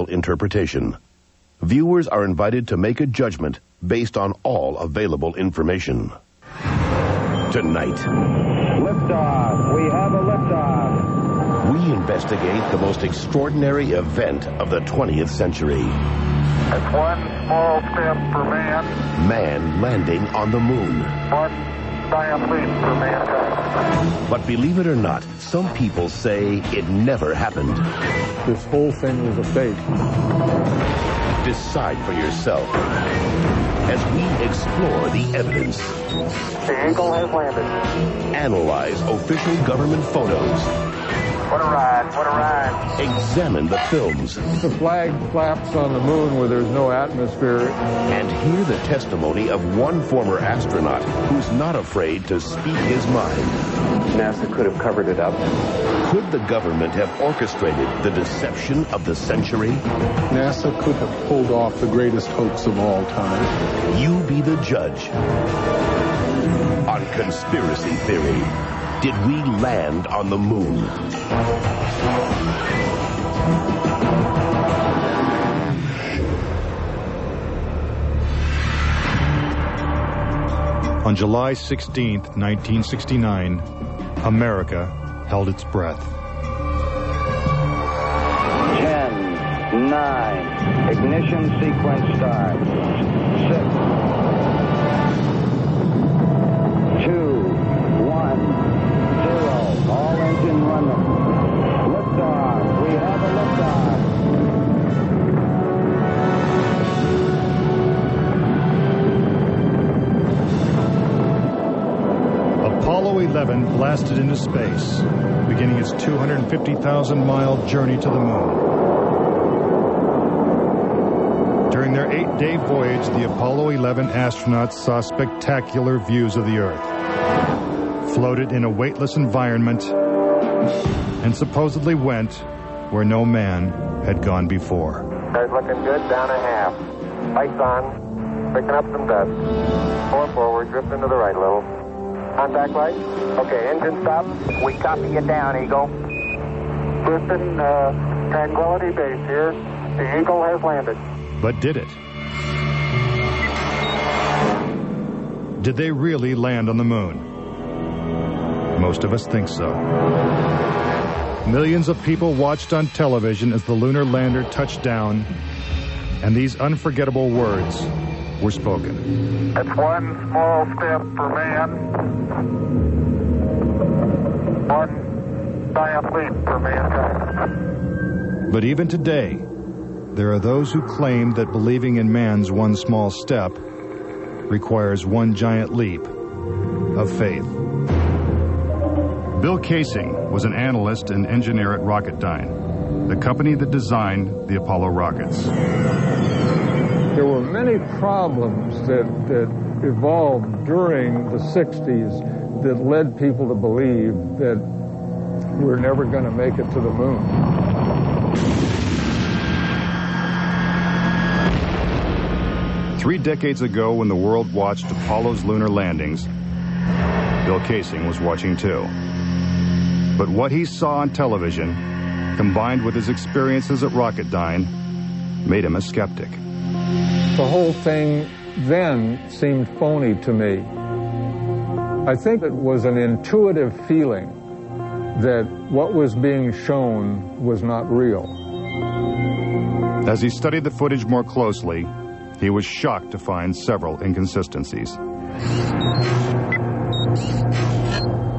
possible interpretation. Viewers are invited to make a judgment based on all available information. Tonight, liftoff. We have a liftoff. We investigate the most extraordinary event of the 20th century. It's one small step for man. Man landing on the moon. One giant leap for mankind. But believe it or not, some people say it never happened. This whole thing was a fake. Decide for yourself as we explore the evidence. The Eagle has landed. Analyze official government photos. What a ride, what a ride. Examine the films. The flag flaps on the moon where there's no atmosphere. And hear the testimony of one former astronaut who's not afraid to speak his mind. NASA could have covered it up. Could the government have orchestrated the deception of the century? NASA could have pulled off the greatest hoax of all time. You be the judge. On Conspiracy Theory, did we land on the moon? On July 16th, 1969, America held its breath. 10, 9, ignition sequence start. 6, 2, 1, 0. All engine running. Liftoff. We have a liftoff. Apollo 11 blasted into space, beginning its 250,000-mile journey to the moon. During their 8-day voyage, the Apollo 11 astronauts saw spectacular views of the Earth, floated in a weightless environment, and supposedly went where no man had gone before. Guys looking good, down a half. Lights on, picking up some dust. 4 forward, drift into the right a little. Contact light. Okay, engine stop. We copy you down, Eagle. Houston, Tranquility Base here. The Eagle has landed. But did it? Did they really land on the moon? Most of us think so. Millions of people watched on television as the lunar lander touched down, and these unforgettable words were spoken. It's one small step for man, one giant leap for mankind. But even today, there are those who claim that believing in man's one small step requires one giant leap of faith. Bill Kaysing was an analyst and engineer at Rocketdyne, the company that designed the Apollo rockets. There were many problems that evolved during the 60s that led people to believe that we're never going to make it to the moon. Three decades ago, when the world watched Apollo's lunar landings, Bill Kaysing was watching too. But what he saw on television, combined with his experiences at Rocketdyne, made him a skeptic. The whole thing then seemed phony to me. I think it was an intuitive feeling that what was being shown was not real. As he studied the footage more closely, he was shocked to find several inconsistencies.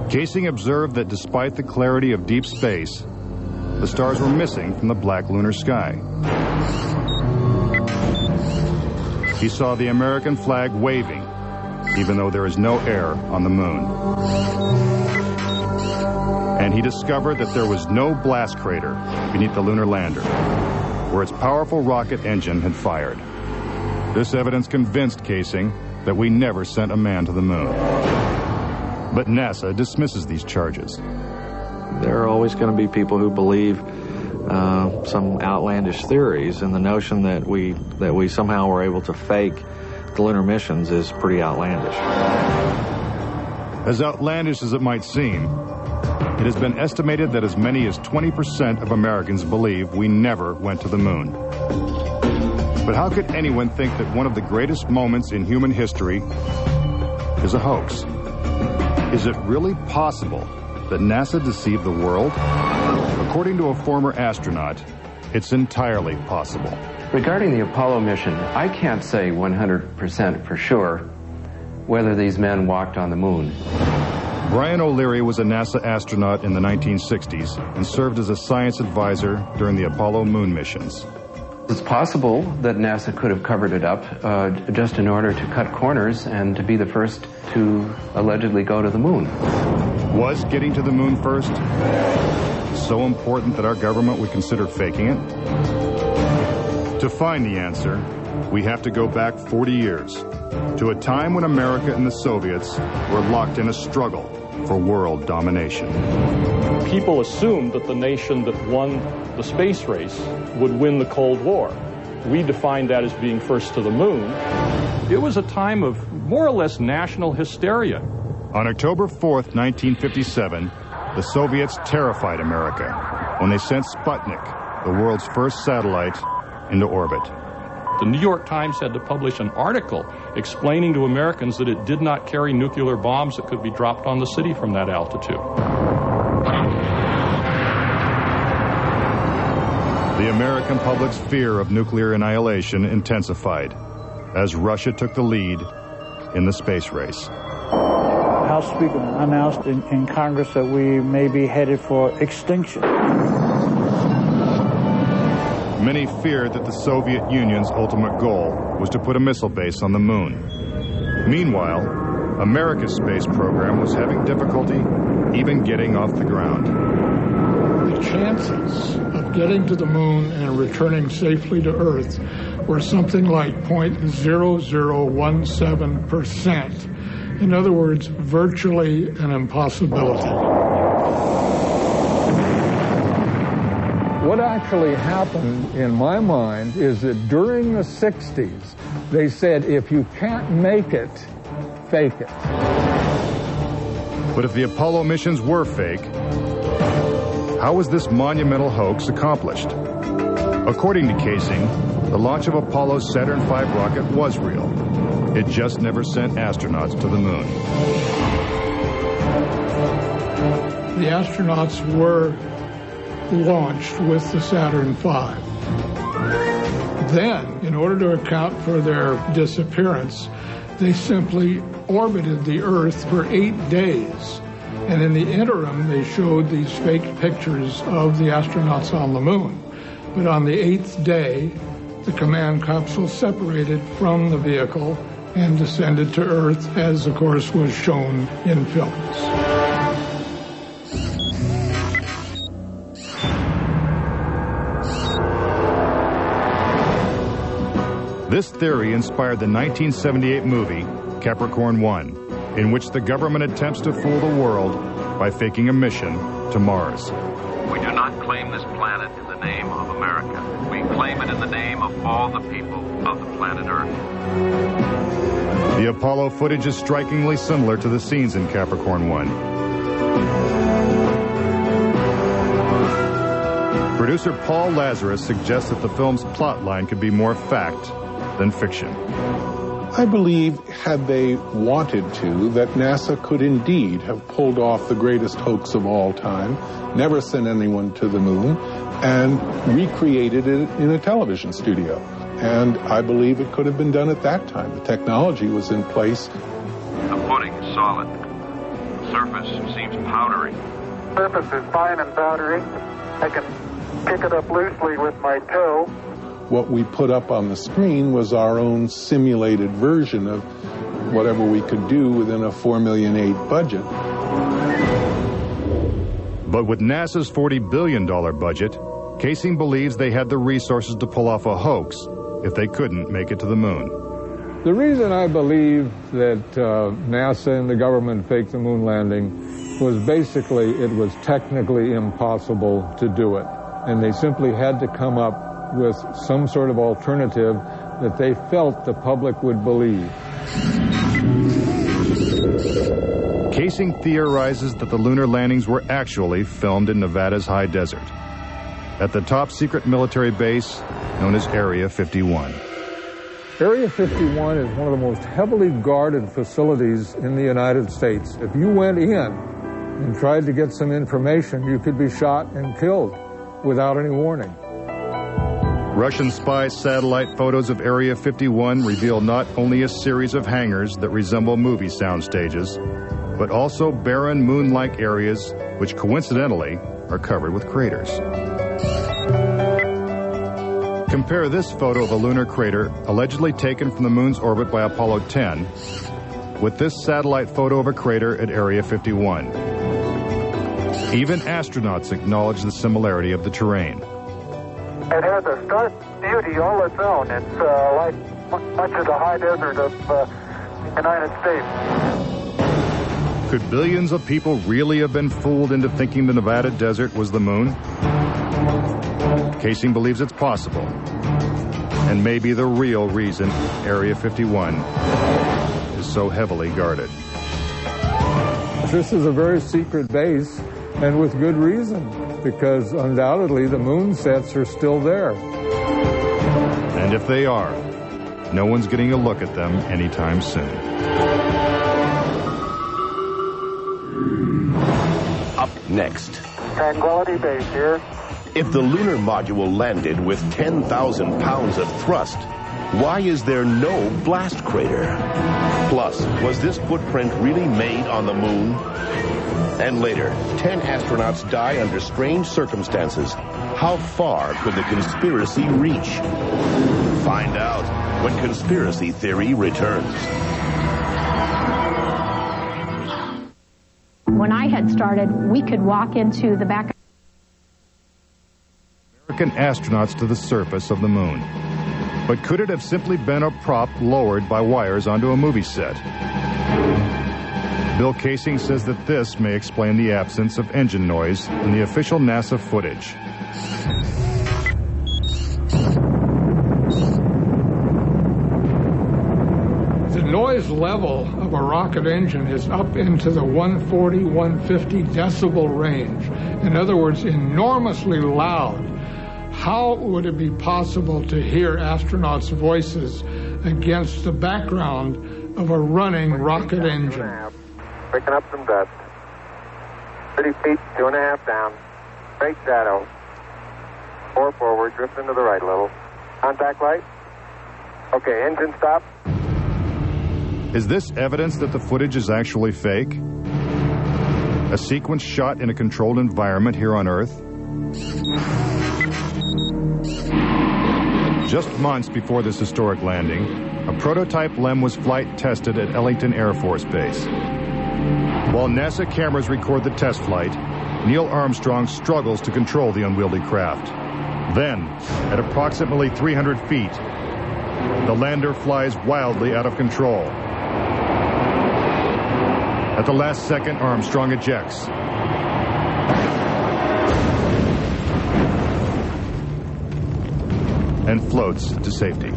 Kaysing observed that despite the clarity of deep space, the stars were missing from the black lunar sky. He saw the American flag waving, even though there is no air on the moon. And he discovered that there was no blast crater beneath the lunar lander, where its powerful rocket engine had fired. This evidence convinced Kaysing that we never sent a man to the moon. But NASA dismisses these charges. There are always going to be people who believe some outlandish theories, and the notion that we somehow were able to fake the lunar missions is pretty outlandish. As outlandish as it might seem, It has been estimated that as many as 20% of Americans believe we never went to the moon. But how could anyone think that one of the greatest moments in human history is a hoax? Is it really possible that NASA deceived the world? According to a former astronaut, it's entirely possible. Regarding the Apollo mission, I can't say 100% for sure whether these men walked on the moon. Brian O'Leary was a NASA astronaut in the 1960s and served as a science advisor during the Apollo moon missions. It's possible that NASA could have covered it up just in order to cut corners and to be the first to allegedly go to the moon. Was getting to the moon first so important that our government would consider faking it? To find the answer, we have to go back 40 years, to a time when America and the Soviets were locked in a struggle for world domination. People assumed that the nation that won the space race would win the Cold War. We defined that as being first to the moon. It was a time of more or less national hysteria. On October 4th, 1957, the Soviets terrified America when they sent Sputnik, the world's first satellite, into orbit. The New York Times had to publish an article explaining to Americans that it did not carry nuclear bombs that could be dropped on the city from that altitude. The American public's fear of nuclear annihilation intensified as Russia took the lead in the space race. House Speaker announced in Congress that we may be headed for extinction. Many feared that the Soviet Union's ultimate goal was to put a missile base on the moon. Meanwhile, America's space program was having difficulty even getting off the ground. The chances of getting to the moon and returning safely to Earth were something like 0.0017%. In other words, virtually an impossibility. What actually happened, in my mind, is that during the 60s, they said, if you can't make it, fake it. But if the Apollo missions were fake, how was this monumental hoax accomplished? According to Casing, the launch of Apollo's Saturn V rocket was real. It just never sent astronauts to the moon. The astronauts were launched with the Saturn V. Then, in order to account for their disappearance, they simply orbited the Earth for 8 days. And in the interim, they showed these fake pictures of the astronauts on the moon. But on the 8th day, the command capsule separated from the vehicle and descended to Earth, as of course was shown in films. This theory inspired the 1978 movie Capricorn 1, in which the government attempts to fool the world by faking a mission to Mars. We do not claim this planet in the name of America. We claim it in the name of all the people of the planet Earth. The Apollo footage is strikingly similar to the scenes in Capricorn 1. Producer Paul Lazarus suggests that the film's plotline could be more fact than fiction. I believe, had they wanted to, that NASA could indeed have pulled off the greatest hoax of all time, never sent anyone to the moon, and recreated it in a television studio. And I believe it could have been done at that time. The technology was in place. The footing is solid. The surface seems powdery. The surface is fine and powdery. I can pick it up loosely with my toe. What we put up on the screen was our own simulated version of whatever we could do within a $4.8 million budget. But with NASA's $40 billion budget, Casing believes they had the resources to pull off a hoax if they couldn't make it to the moon. The reason I believe that NASA and the government faked the moon landing was basically it was technically impossible to do it. And they simply had to come up with some sort of alternative that they felt the public would believe. Casing theorizes that the lunar landings were actually filmed in Nevada's high desert, at the top secret military base known as Area 51. Area 51 is one of the most heavily guarded facilities in the United States. If you went in and tried to get some information, you could be shot and killed without any warning. Russian spy satellite photos of Area 51 reveal not only a series of hangars that resemble movie sound stages, but also barren moon-like areas which coincidentally are covered with craters. Compare this photo of a lunar crater allegedly taken from the moon's orbit by Apollo 10 with this satellite photo of a crater at Area 51. Even astronauts acknowledge the similarity of the terrain. It has a stark beauty all its own. It's like much of the high desert of the United States. Could billions of people really have been fooled into thinking the Nevada desert was the moon? Casing believes it's possible, and maybe the real reason Area 51 is so heavily guarded. This is a very secret base, and with good reason, because undoubtedly the moon sets are still there. And if they are, no one's getting a look at them anytime soon. Up next. Tranquility Base here. If the lunar module landed with 10,000 pounds of thrust, why is there no blast crater? Plus, was this footprint really made on the moon? And later, 10 astronauts die under strange circumstances. How far could the conspiracy reach? Find out when Conspiracy Theory returns. When I had started, we could walk into the back. American astronauts to the surface of the moon. But could it have simply been a prop lowered by wires onto a movie set? Bill Casing says that this may explain the absence of engine noise in the official NASA footage. The noise level of a rocket engine is up into the 140, 150 decibel range. In other words, enormously loud. How would it be possible to hear astronauts' voices against the background of a running rocket engine? Picking up some dust. 30 feet, 2.5 down. Straight shadow. 4 forward, drift into the right a little. Contact light. Okay, engine stop. Is this evidence that the footage is actually fake? A sequence shot in a controlled environment here on Earth? Just months before this historic landing, a prototype LEM was flight tested at Ellington Air Force Base. While NASA cameras record the test flight, Neil Armstrong struggles to control the unwieldy craft. Then, at approximately 300 feet, the lander flies wildly out of control. At the last second, Armstrong ejects. And floats to safety.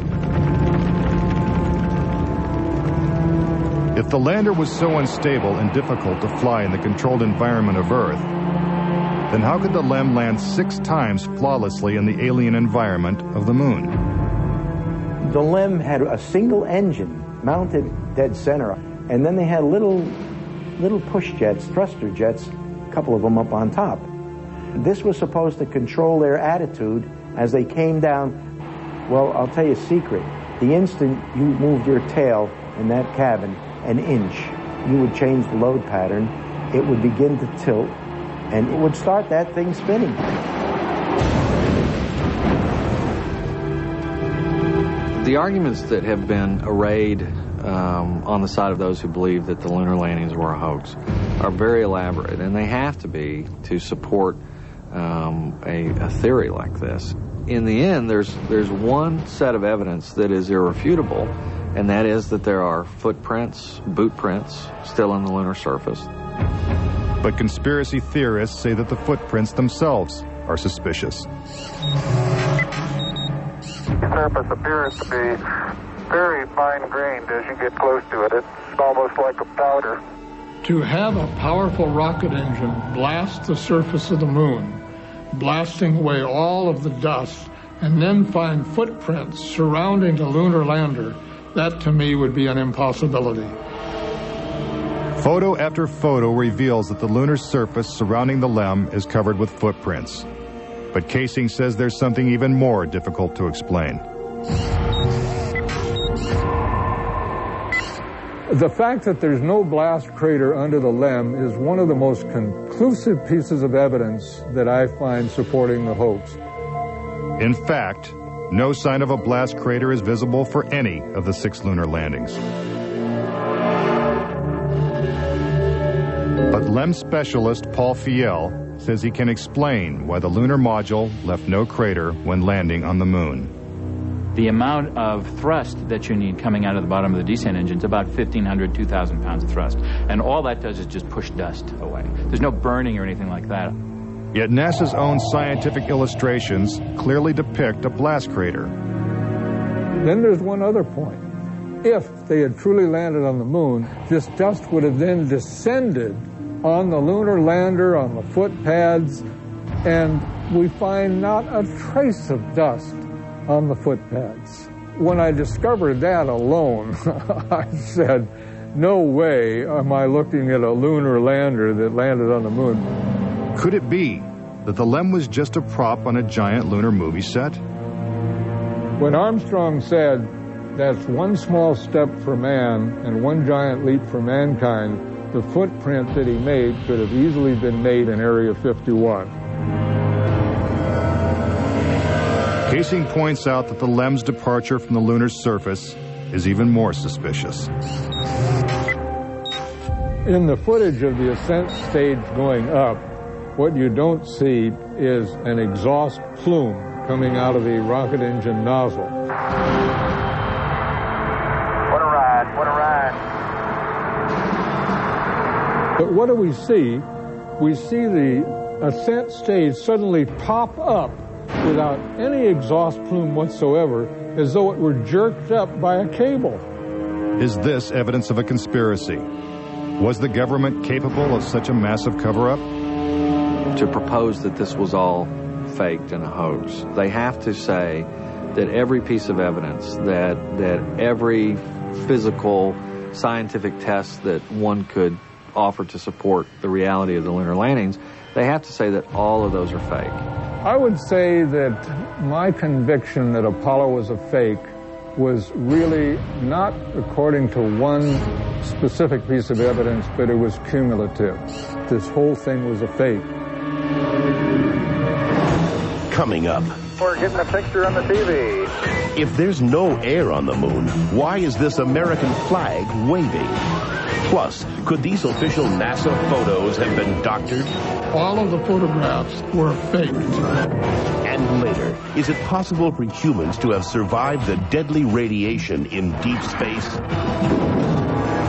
If the lander was so unstable and difficult to fly in the controlled environment of Earth, then how could the LEM land 6 times flawlessly in the alien environment of the moon? The LEM had a single engine mounted dead center, and then they had little push jets, thruster jets, a couple of them up on top. This was supposed to control their attitude as they came down. Well, I'll tell you a secret. The instant you moved your tail in that cabin an inch, you would change the load pattern. It would begin to tilt, and it would start that thing spinning. The arguments that have been arrayed on the side of those who believe that the lunar landings were a hoax are very elaborate, and they have to be to support a theory like this. In the end, there's one set of evidence that is irrefutable, and that is that there are footprints, boot prints, still on the lunar surface. But conspiracy theorists say that the footprints themselves are suspicious. The surface appears to be very fine-grained as you get close to it. It's almost like a powder. To have a powerful rocket engine blast the surface of the moon, blasting away all of the dust, and then find footprints surrounding the lunar lander, that to me would be an impossibility. Photo after photo reveals that the lunar surface surrounding the LEM is covered with footprints. But Kaysing says there's something even more difficult to explain. The fact that there's no blast crater under the LEM is one of the most conclusive pieces of evidence that I find supporting the hoax. In fact, no sign of a blast crater is visible for any of the 6 lunar landings. But LEM specialist Paul Fiel says he can explain why the lunar module left no crater when landing on the moon. The amount of thrust that you need coming out of the bottom of the descent engine is about 1,500, 2,000 pounds of thrust. And all that does is just push dust away. There's no burning or anything like that. Yet NASA's own scientific illustrations clearly depict a blast crater. Then there's one other point. If they had truly landed on the moon, this dust would have then descended on the lunar lander, on the foot pads, and we find not a trace of dust on the foot pads. When I discovered that alone, I said, no way am I looking at a lunar lander that landed on the moon. Could it be that the LEM was just a prop on a giant lunar movie set? When Armstrong said, that's one small step for man and one giant leap for mankind, the footprint that he made could have easily been made in Area 51. Kaysing points out that the LEM's departure from the lunar surface is even more suspicious. In the footage of the ascent stage going up, what you don't see is an exhaust plume coming out of the rocket engine nozzle. What a ride, what a ride. But what do we see? We see the ascent stage suddenly pop up without any exhaust plume whatsoever, as though it were jerked up by a cable. Is this evidence of a conspiracy? Was the government capable of such a massive cover-up? To propose that this was all faked and a hoax, they have to say that every piece of evidence, that every physical scientific test that one could offer to support the reality of the lunar landings, they have to say that all of those are fake. I would say that my conviction that Apollo was a fake was really not according to one specific piece of evidence, but it was cumulative. This whole thing was a fake. Coming up. We're getting a picture on the TV. If there's no air on the moon, why is this American flag waving? Plus, could these official NASA photos have been doctored? All of the photographs were faked. And later, is it possible for humans to have survived the deadly radiation in deep space?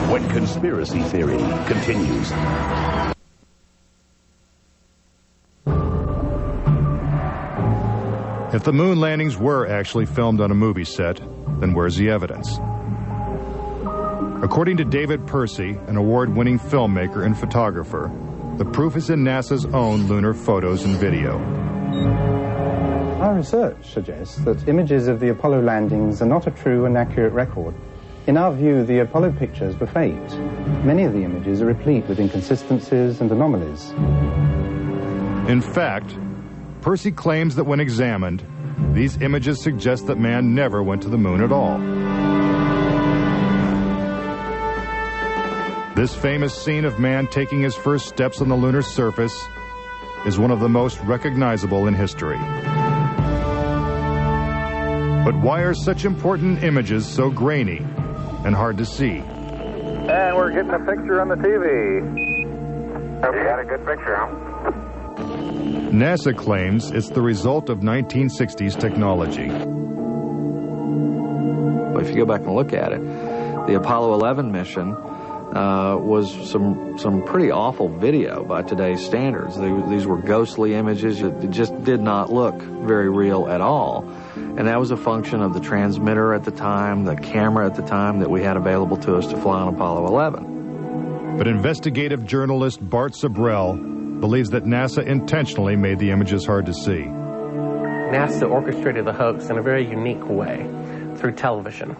When Conspiracy Theory continues. If the moon landings were actually filmed on a movie set, then where's the evidence? According to David Percy, an award-winning filmmaker and photographer, the proof is in NASA's own lunar photos and video. Our research suggests that images of the Apollo landings are not a true and accurate record. In our view, the Apollo pictures were faked. Many of the images are replete with inconsistencies and anomalies. In fact, Percy claims that when examined, these images suggest that man never went to the moon at all. This famous scene of man taking his first steps on the lunar surface is one of the most recognizable in history. But why are such important images so grainy and hard to see? And we're getting a picture on the TV. You got a good picture, huh? NASA claims it's the result of 1960s technology. If you go back and look at it, the Apollo 11 mission was some pretty awful video by today's standards. These were ghostly images. It just did not look very real at all. And that was a function of the transmitter at the time, the camera at the time that we had available to us to fly on Apollo 11. But investigative journalist Bart Sabrell believes that NASA intentionally made the images hard to see. NASA orchestrated the hoax in a very unique way through television.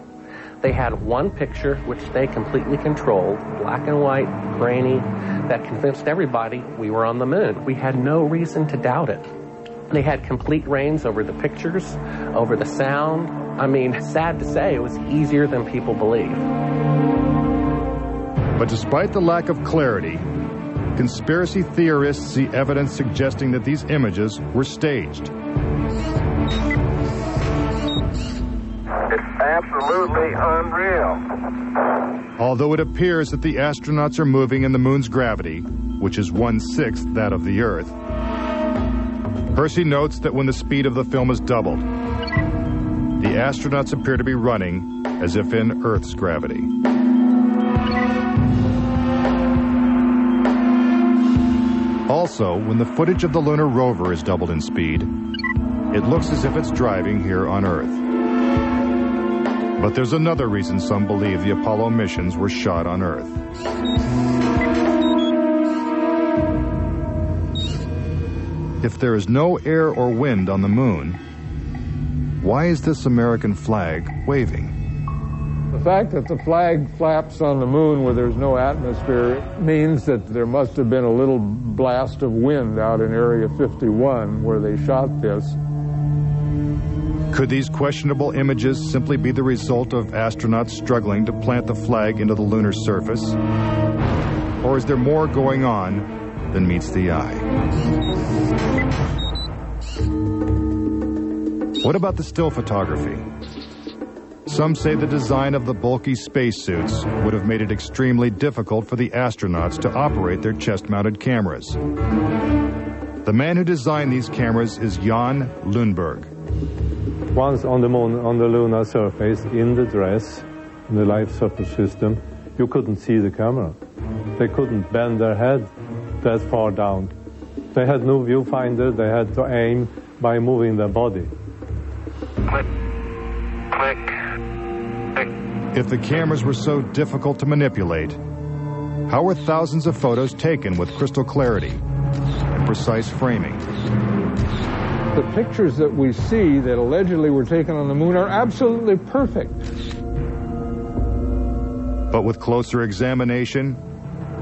They had one picture which they completely controlled, black and white, grainy, that convinced everybody we were on the moon. We had no reason to doubt it. They had complete reins over the pictures, over the sound. I mean, sad to say, it was easier than people believe. But despite the lack of clarity, conspiracy theorists see evidence suggesting that these images were staged. It's absolutely unreal. Although it appears that the astronauts are moving in the moon's gravity, which is 1/6 that of the Earth, Percy notes that when the speed of the film is doubled, the astronauts appear to be running as if in Earth's gravity. Also, when the footage of the lunar rover is doubled in speed, it looks as if it's driving here on Earth. But there's another reason some believe the Apollo missions were shot on Earth. If there is no air or wind on the moon, why is this American flag waving? The fact that the flag flaps on the moon where there's no atmosphere means that there must have been a little blast of wind out in Area 51 where they shot this. Could these questionable images simply be the result of astronauts struggling to plant the flag into the lunar surface? Or is there more going on than meets the eye? What about the still photography? Some say the design of the bulky spacesuits would have made it extremely difficult for the astronauts to operate their chest-mounted cameras. The man who designed these cameras is Jan Lundberg. Once on the moon, on the lunar surface, in the dress, in the life support system, you couldn't see the camera. They couldn't bend their head that far down. They had no viewfinder. They had to aim by moving their body. Click, click, click. If the cameras were so difficult to manipulate, how were thousands of photos taken with crystal clarity and precise framing? The pictures that we see that allegedly were taken on the moon are absolutely perfect. But with closer examination,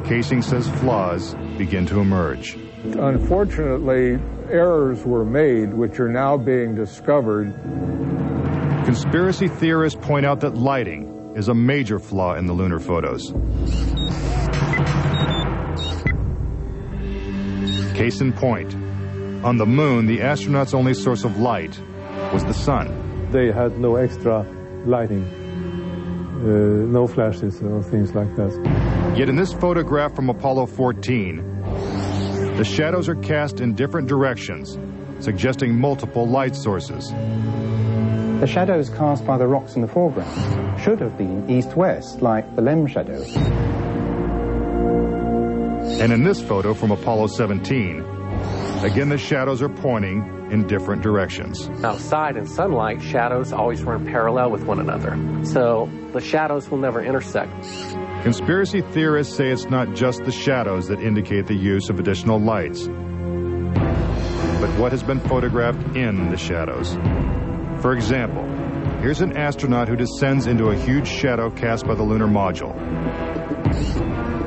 Casing says flaws begin to emerge. Unfortunately, errors were made which are now being discovered. Conspiracy theorists point out that lighting is a major flaw in the lunar photos. Case in point, on the moon, the astronauts' only source of light was the sun. They had no extra lighting, no flashes or things like that. Yet in this photograph from Apollo 14, the shadows are cast in different directions, suggesting multiple light sources. The shadows cast by the rocks in the foreground should have been east-west, like the LEM shadows. And in this photo from Apollo 17, again the shadows are pointing in different directions. Outside in sunlight, shadows always run parallel with one another. So the shadows will never intersect. Conspiracy theorists say it's not just the shadows that indicate the use of additional lights, but what has been photographed in the shadows. For example, here's an astronaut who descends into a huge shadow cast by the lunar module.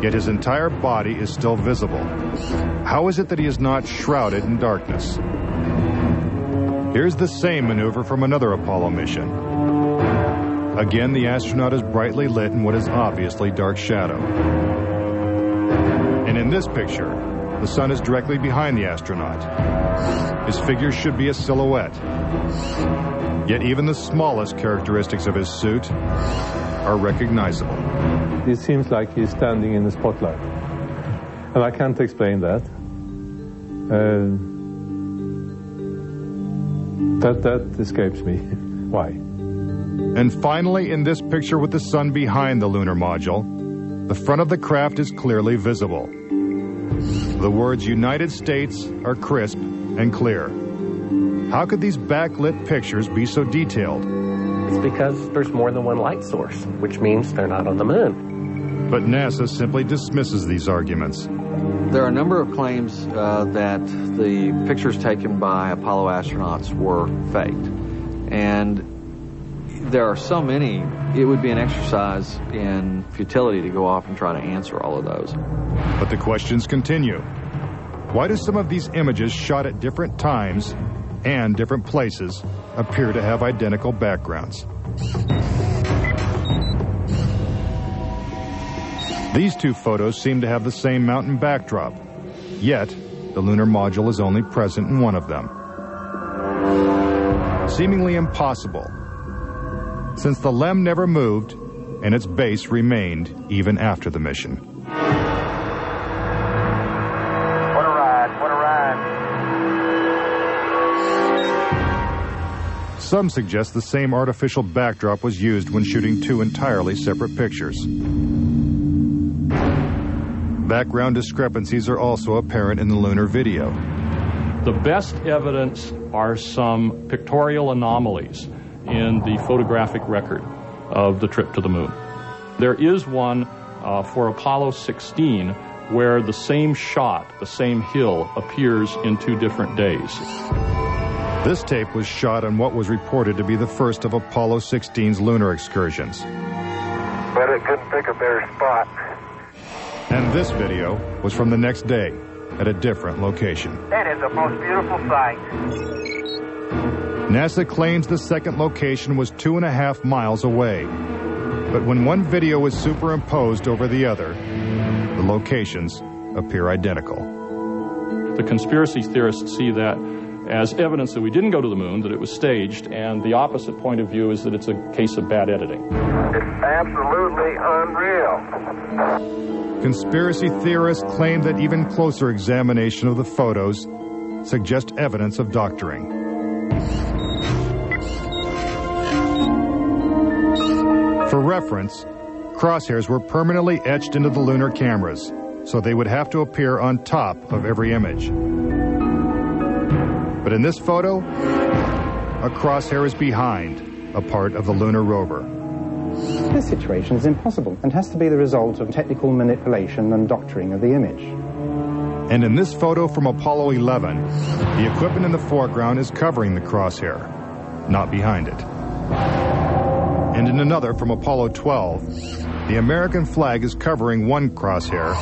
Yet his entire body is still visible. How is it that he is not shrouded in darkness? Here's the same maneuver from another Apollo mission. Again, the astronaut is brightly lit in what is obviously dark shadow. And in this picture, the sun is directly behind the astronaut. His figure should be a silhouette. Yet even the smallest characteristics of his suit are recognizable. It seems like he's standing in the spotlight. And I can't explain that. That escapes me. Why? And finally, in this picture with the sun behind the lunar module, the front of the craft is clearly visible. The words United States are crisp and clear. How could these backlit pictures be so detailed? It's because there's more than one light source, which means they're not on the moon. But NASA simply dismisses these arguments. There are a number of claims that the pictures taken by Apollo astronauts were faked. And there are so many, it would be an exercise in futility to go off and try to answer all of those. But the questions continue. Why do some of these images shot at different times and different places appear to have identical backgrounds? These two photos seem to have the same mountain backdrop, yet the lunar module is only present in one of them. Seemingly impossible, since the LEM never moved and its base remained even after the mission. What a ride, what a ride. Some suggest the same artificial backdrop was used when shooting two entirely separate pictures. Background discrepancies are also apparent in the lunar video. The best evidence are some pictorial anomalies in the photographic record of the trip to the moon. There is one for Apollo 16 where the same shot, the same hill, appears in 2 different days. This tape was shot on what was reported to be the first of Apollo 16's lunar excursions. But it couldn't pick a better spot. And this video was from the next day at a different location. That is the most beautiful sight. NASA claims the second location was 2.5 miles away. But when one video is superimposed over the other, the locations appear identical. The conspiracy theorists see that as evidence that we didn't go to the moon, that it was staged, and the opposite point of view is that it's a case of bad editing. It's absolutely unreal. Conspiracy theorists claim that even closer examination of the photos suggest evidence of doctoring. For reference, crosshairs were permanently etched into the lunar cameras, so they would have to appear on top of every image. But in this photo, a crosshair is behind a part of the lunar rover. This situation is impossible and has to be the result of technical manipulation and doctoring of the image. And in this photo from Apollo 11, the equipment in the foreground is covering the crosshair, not behind it. And in another from Apollo 12, the American flag is covering one crosshair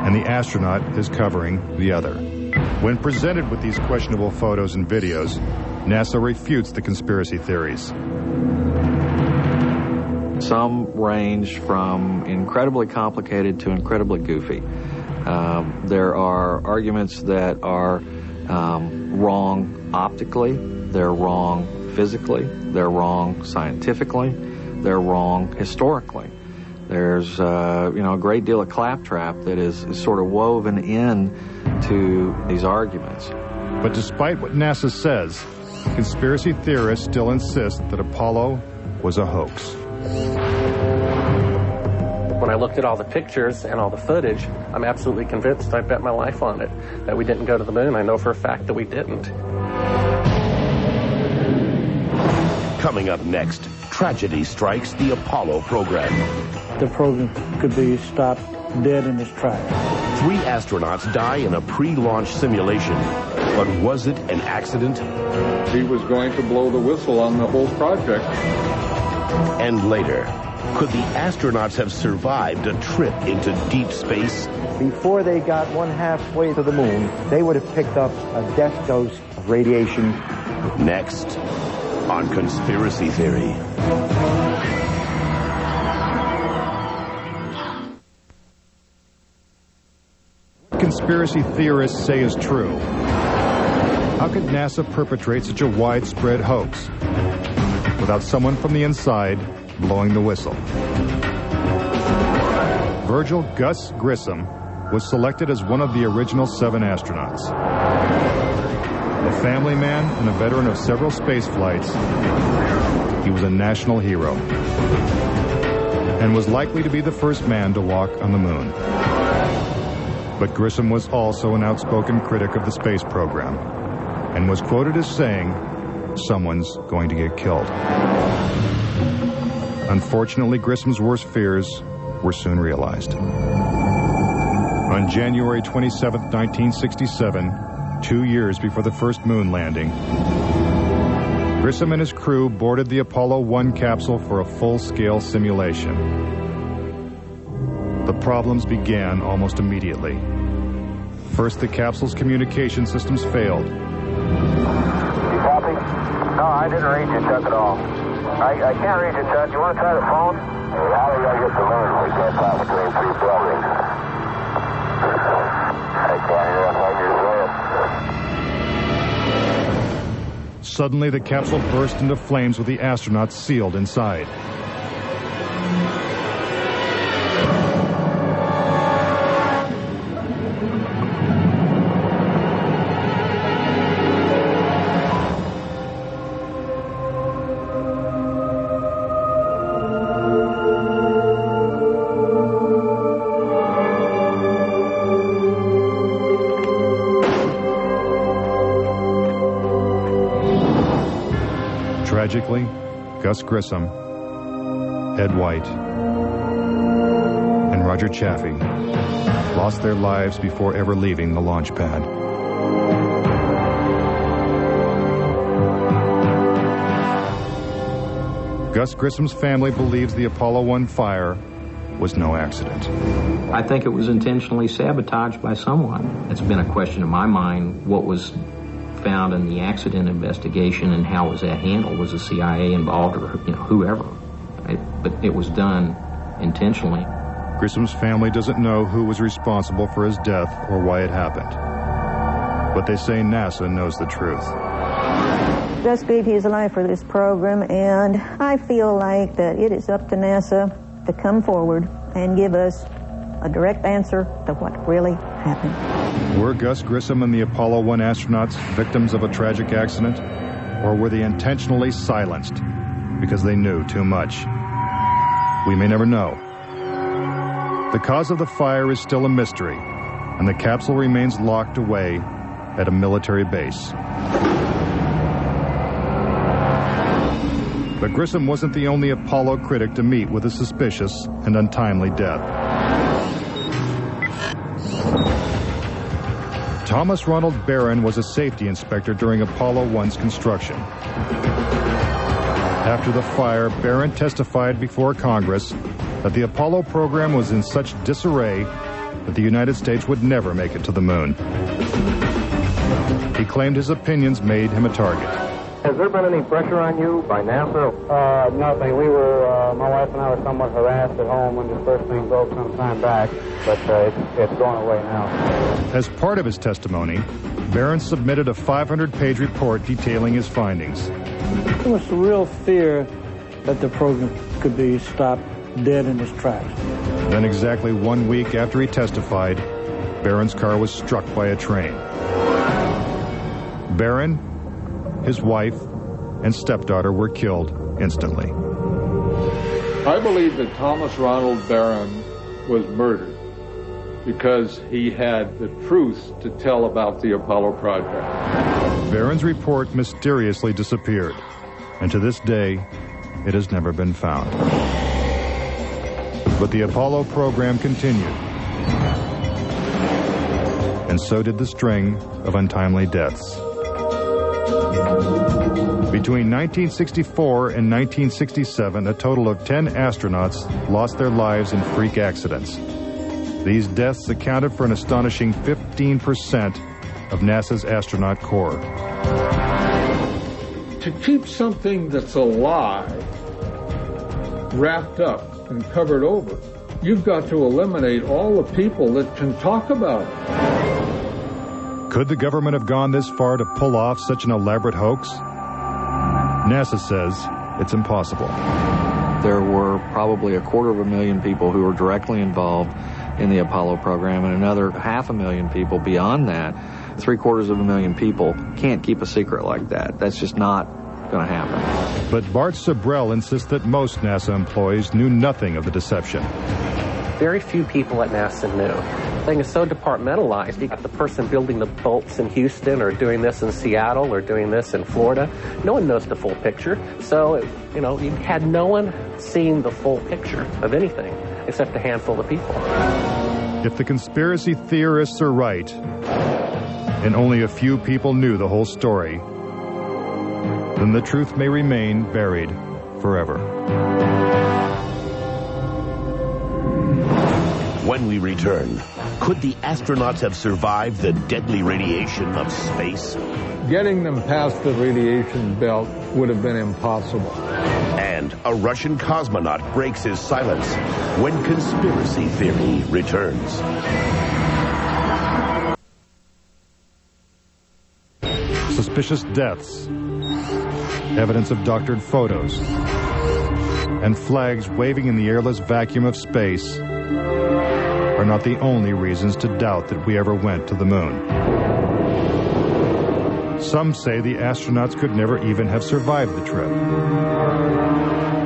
and the astronaut is covering the other. When presented with these questionable photos and videos, NASA refutes the conspiracy theories. Some range from incredibly complicated to incredibly goofy. There are arguments that are wrong optically, they're wrong physically, they're wrong scientifically, they're wrong historically. There's a great deal of claptrap that is sort of woven in to these arguments. But despite what NASA says, conspiracy theorists still insist that Apollo was a hoax. When I looked at all the pictures and all the footage, I'm absolutely convinced, I bet my life on it, that we didn't go to the moon. I know for a fact that we didn't. Coming up next, tragedy strikes the Apollo program. The program could be stopped dead in its tracks. 3 astronauts die in a pre-launch simulation. But was it an accident? He was going to blow the whistle on the whole project. And later, could the astronauts have survived a trip into deep space? Before they got 1/2 to the moon, they would have picked up a death dose of radiation. Next, on Conspiracy Theory. What conspiracy theorists say is true? How could NASA perpetrate such a widespread hoax without someone from the inside blowing the whistle? Virgil Gus Grissom was selected as one of the original 7 astronauts. A family man and a veteran of several space flights, he was a national hero and was likely to be the first man to walk on the moon. But Grissom was also an outspoken critic of the space program and was quoted as saying, "Someone's going to get killed." Unfortunately, Grissom's worst fears were soon realized. On January 27, 1967, 2 years before the first moon landing, Grissom and his crew boarded the Apollo 1 capsule for a full-scale simulation. The problems began almost immediately. First, the capsule's communication systems failed. You copy? No, I didn't read you, Chuck, at all. I can't read you, Chuck. You want to try the phone? Hey, how do I get the moon? We can't pass between 3 buildings. I can't hear a finger's way. Suddenly, the capsule burst into flames with the astronauts sealed inside. Tragically, Gus Grissom, Ed White, and Roger Chaffee lost their lives before ever leaving the launch pad. Gus Grissom's family believes the Apollo 1 fire was no accident. I think it was intentionally sabotaged by someone. It's been a question in my mind, what was found in the accident investigation and how was that handled? Was the CIA involved or whoever? But it was done intentionally. Grissom's family doesn't know who was responsible for his death or why it happened. But they say NASA knows the truth. Gus gave his life for this program, and I feel like that it is up to NASA to come forward and give us a direct answer to what really happened. Were Gus Grissom and the Apollo 1 astronauts victims of a tragic accident? Or were they intentionally silenced because they knew too much? We may never know. The cause of the fire is still a mystery, and the capsule remains locked away at a military base. But Grissom wasn't the only Apollo critic to meet with a suspicious and untimely death. Thomas Ronald Barron was a safety inspector during Apollo 1's construction. After the fire, Barron testified before Congress that the Apollo program was in such disarray that the United States would never make it to the moon. He claimed his opinions made him a target. Has there been any pressure on you by NASA? Nothing. We were, my wife and I were somewhat harassed at home when this first thing broke some time back, but it's going away now. As part of his testimony, Barron submitted a 500-page report detailing his findings. There was a real fear that the program could be stopped dead in its tracks. Then exactly 1 week after he testified, Barron's car was struck by a train. Barron, his wife, and stepdaughter were killed instantly. I believe that Thomas Ronald Barron was murdered because he had the truth to tell about the Apollo project. Barron's report mysteriously disappeared, and to this day, it has never been found. But the Apollo program continued, and so did the string of untimely deaths. Between 1964 and 1967, a total of 10 astronauts lost their lives in freak accidents. These deaths accounted for an astonishing 15% of NASA's astronaut corps. To keep something that's alive wrapped up and covered over, you've got to eliminate all the people that can talk about it. Could the government have gone this far to pull off such an elaborate hoax? NASA says it's impossible. There were probably 250,000 people who were directly involved in the Apollo program, and another 500,000 people beyond that. 750,000 people can't keep a secret like that. That's just not going to happen. But Bart Sabrell insists that most NASA employees knew nothing of the deception. Very few people at NASA knew. thing is so departmentalized. You got the person building the bolts in Houston or doing this in Seattle or doing this in Florida. No one knows the full picture. So, you know, you had no one seeing the full picture of anything except a handful of people. If the conspiracy theorists are right, and only a few people knew the whole story, then the truth may remain buried forever. When we return, could the astronauts have survived the deadly radiation of space? Getting them past the radiation belt would have been impossible. And a Russian cosmonaut breaks his silence when conspiracy theory returns. Suspicious deaths, evidence of doctored photos, and flags waving in the airless vacuum of space are not the only reasons to doubt that we ever went to the moon. Some say the astronauts could never even have survived the trip.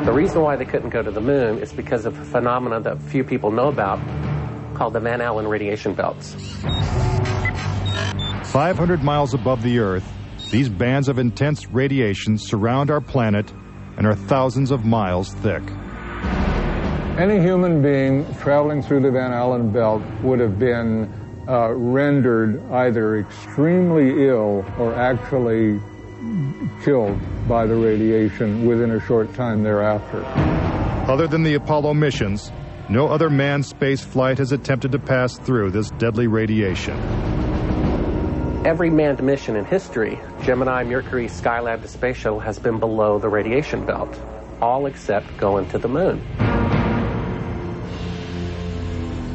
The reason why they couldn't go to the moon is because of a phenomenon that few people know about called the Van Allen radiation belts. 500 miles above the Earth, these bands of intense radiation surround our planet and are thousands of miles thick. Any human being traveling through the Van Allen belt would have been rendered either extremely ill or actually killed by the radiation within a short time thereafter. Other than the Apollo missions, no other manned space flight has attempted to pass through this deadly radiation. Every manned mission in history, Gemini, Mercury, Skylab, the Space Shuttle, has been below the radiation belt, all except going to the moon.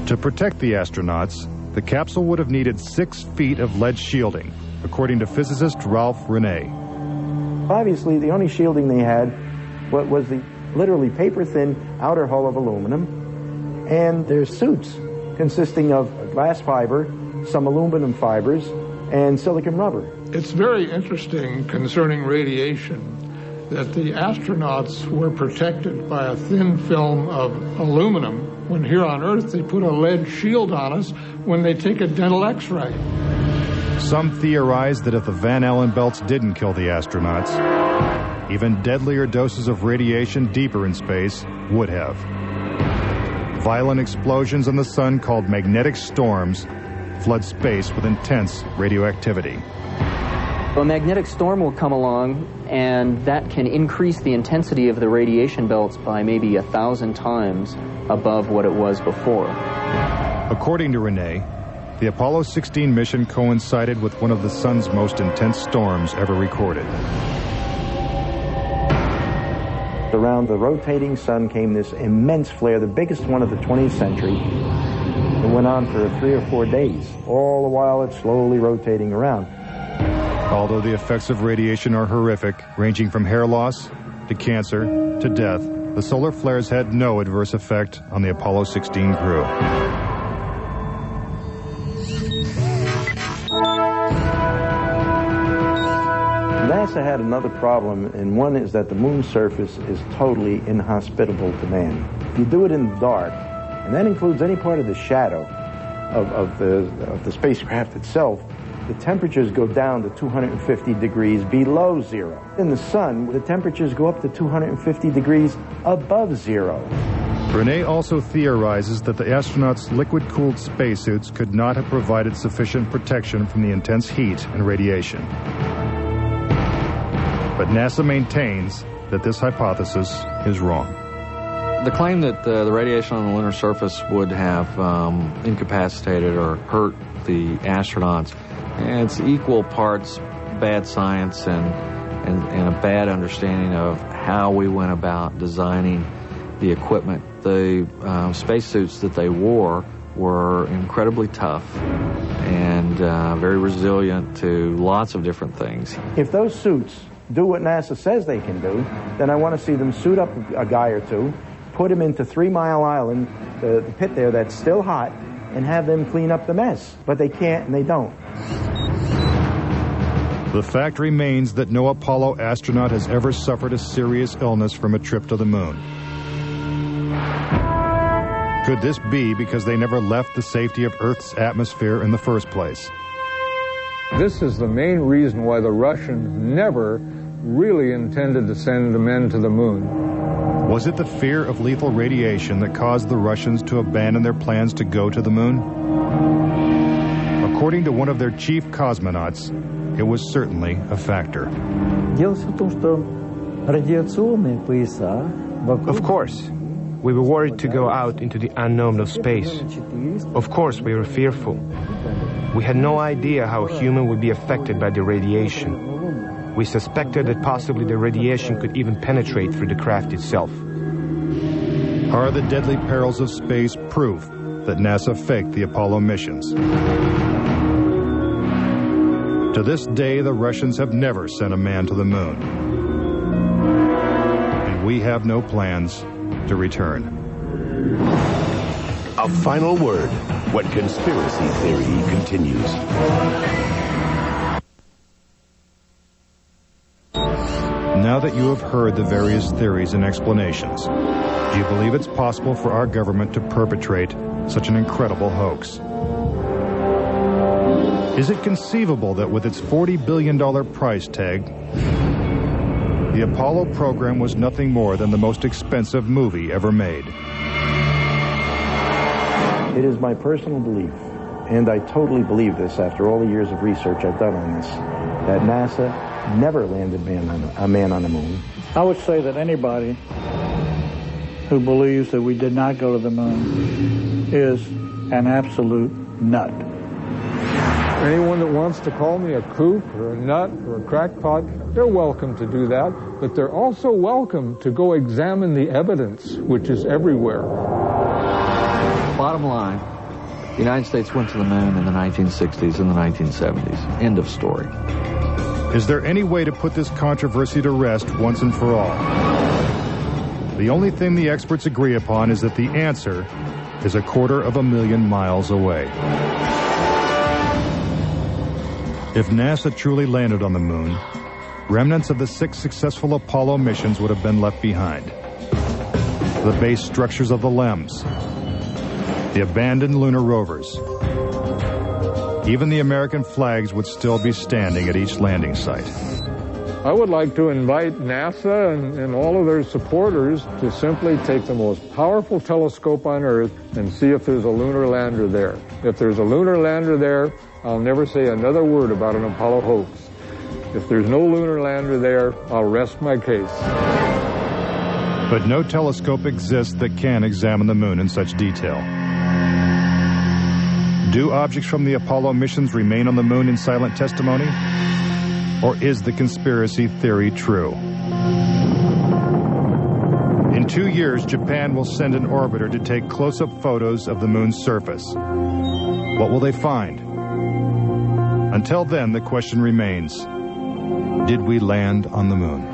To protect the astronauts, the capsule would have needed 6 feet of lead shielding, according to physicist Ralph Rene. Obviously, the only shielding they had was the literally paper-thin outer hull of aluminum, and their suits consisting of glass fiber, some aluminum fibers, and silicon rubber. It's very interesting concerning radiation that the astronauts were protected by a thin film of aluminum when here on Earth they put a lead shield on us when they take a dental x-ray. Some theorize that if the Van Allen belts didn't kill the astronauts, even deadlier doses of radiation deeper in space would have. Violent explosions in the sun called magnetic storms flood space with intense radioactivity. A magnetic storm will come along, and that can increase the intensity of the radiation belts by maybe 1,000 times above what it was before. According to Rene, the Apollo 16 mission coincided with one of the sun's most intense storms ever recorded. Around the rotating sun came this immense flare, the biggest one of the 20th century. It went on for 3 or 4 days. All the while it's slowly rotating around. Although the effects of radiation are horrific, ranging from hair loss to cancer to death, the solar flares had no adverse effect on the Apollo 16 crew. NASA had another problem, and one is that the moon's surface is totally inhospitable to man. If you do it in the dark, and that includes any part of the shadow of the spacecraft itself, the temperatures go down to 250 degrees below zero. In the sun, the temperatures go up to 250 degrees above zero. Rene also theorizes that the astronauts' liquid-cooled spacesuits could not have provided sufficient protection from the intense heat and radiation. But NASA maintains that this hypothesis is wrong. The claim that the radiation on the lunar surface would have incapacitated or hurt the astronauts, it's equal parts bad science and a bad understanding of how we went about designing the equipment. The spacesuits that they wore were incredibly tough and very resilient to lots of different things. If those suits do what NASA says they can do, then I want to see them suit up a guy or two, put him into 3 Mile Island, the pit there that's still hot, and have them clean up the mess. But they can't and they don't. The fact remains that no Apollo astronaut has ever suffered a serious illness from a trip to the moon. Could this be because they never left the safety of Earth's atmosphere in the first place? This is the main reason why the Russians never really intended to send the men to the moon. Was it the fear of lethal radiation that caused the Russians to abandon their plans to go to the moon? According to one of their chief cosmonauts, it was certainly a factor. Of course, we were worried to go out into the unknown of space. Of course, we were fearful. We had no idea how a human would be affected by the radiation. We suspected that possibly the radiation could even penetrate through the craft itself. Are the deadly perils of space proof that NASA faked the Apollo missions? To this day, the Russians have never sent a man to the moon. And we have no plans to return. A final word when conspiracy theory continues. Now that you have heard the various theories and explanations, do you believe it's possible for our government to perpetrate such an incredible hoax? Is it conceivable that with its $40 billion price tag, the Apollo program was nothing more than the most expensive movie ever made? It is my personal belief, and I totally believe this after all the years of research I've done on this, that NASA never landed a man on the moon. I would say that anybody who believes that we did not go to the moon is an absolute nut. Anyone that wants to call me a kook or a nut or a crackpot, they're welcome to do that, but they're also welcome to go examine the evidence, which is everywhere. Bottom line, the United States went to the moon in the 1960s and the 1970s. End of story. Is there any way to put this controversy to rest once and for all? The only thing the experts agree upon is that the answer is 250,000 miles away. If NASA truly landed on the moon, remnants of the 6 successful Apollo missions would have been left behind. The base structures of the LEMs, the abandoned lunar rovers. Even the American flags would still be standing at each landing site. I would like to invite NASA and all of their supporters to simply take the most powerful telescope on Earth and see if there's a lunar lander there. If there's a lunar lander there, I'll never say another word about an Apollo hoax. If there's no lunar lander there, I'll rest my case. But no telescope exists that can examine the moon in such detail. Do objects from the Apollo missions remain on the moon in silent testimony? Or is the conspiracy theory true? In 2 years, Japan will send an orbiter to take close-up photos of the moon's surface. What will they find? Until then, the question remains, did we land on the moon?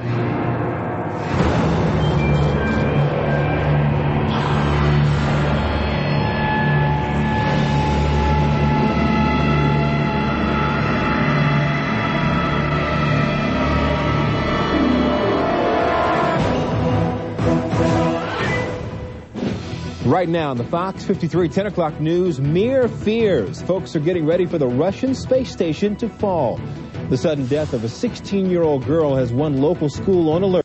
Right now on the Fox 53 10 o'clock news, mere fears. Folks are getting ready for the Russian space station to fall. The sudden death of a 16-year-old girl has one local school on alert.